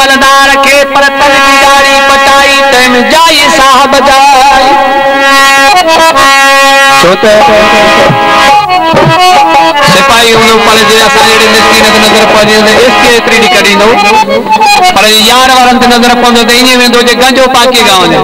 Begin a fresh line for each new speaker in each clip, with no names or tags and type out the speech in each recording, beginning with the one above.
मलदार के पर तन की गाड़ी पटाई तैम जाई साहब जाई छोटे सिपाही उन पर जे असा जेड़े मिस्किन के नजर पजे इसके एतरी कड़ी नो पर यार वारन ते नजर पंदो ते इने वेंदो जे गंजो पाके गांव ने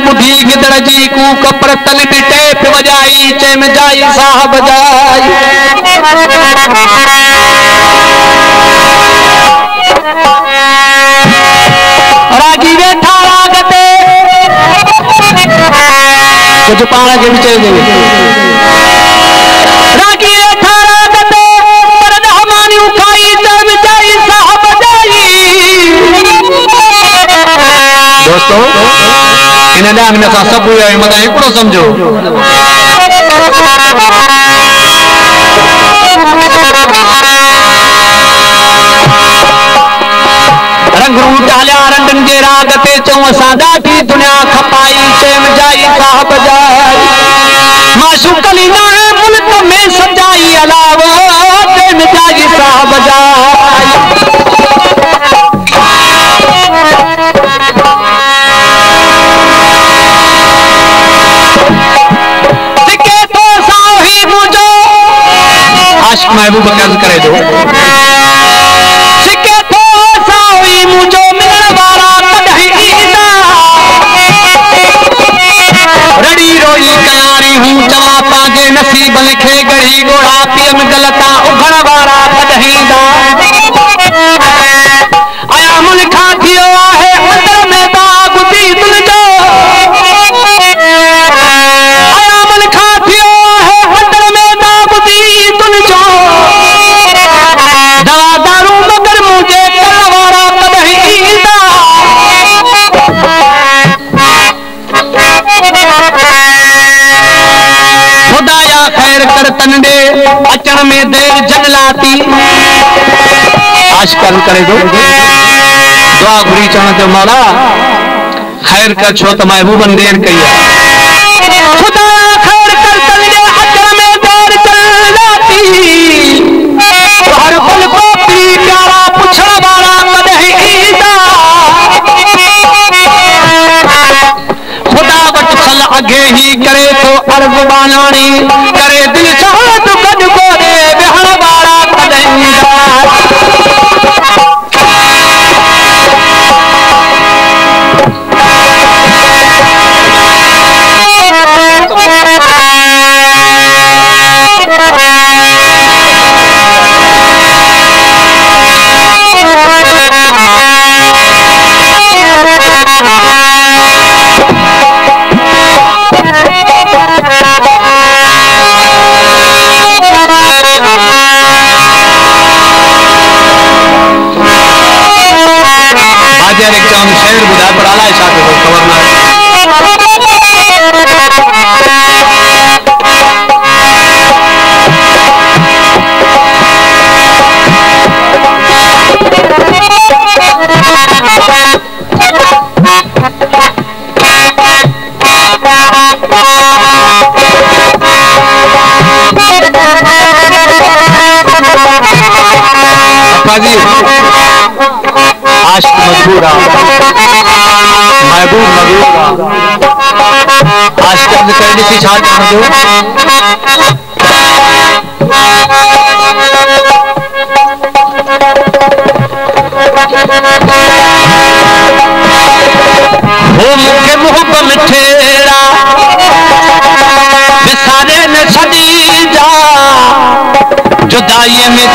बुढ़ी गिदड़ जी कू कपर तल भी टेप बजाई चैम जाई साहब जाई रागी वेठा लागते कुछ पाण के विचय दे रागी वेठा लागते पर हमानी उठाई चैम जाई साहब जाई दोस्तों इन डांग में सा सब हुआ मत एकड़ो समझो रंग रूट हलिया रंडन जे राग ते चो असा ॾाढी दुनिया खपाई चैम जाई साहब जाई माशूक लीना मुल्क में सजाई अलावा चैम जाई साहब जाई आशिक महबूब कर्ज करे दो सिके तो सावी मुझो मिलण वाला कदही ईंदा रड़ी रोई कयारी हूं चवा पांजे नसीब लिखे गढ़ी गोड़ा पियम गलता उघण वाला कदही ईंदा आया मुल्खा थियो आहे अंदर में दाग दी दिल जो आया मुल्खा थियो आहे अंदर में दाग दी दिल जो खुदाया खैर कर तंडे अचण में देर जंगलाती आशिकन करे दो दुआ घुरी चवण ते मौला खैर कर छो त महबूबन देर कई खुदाया खैर कर तंडे अचण में देर जंगलाती हर पल को पी प्यारा पुछण वाला कदही ईंदा खुदा वट छल अगे ही करे तो अर्ज़ बानानी करे दिल चाहत गज गोरे बेहण वाला कदही शेर बुधा पर आला इशाक को खबर ना आशिक मजबूर महबूब मगरूर आशिक करे ॾिसी छा चवंदो हो मूंखे मुहब मिठेड़ा विसारे न छॾी जा जुदाईअ में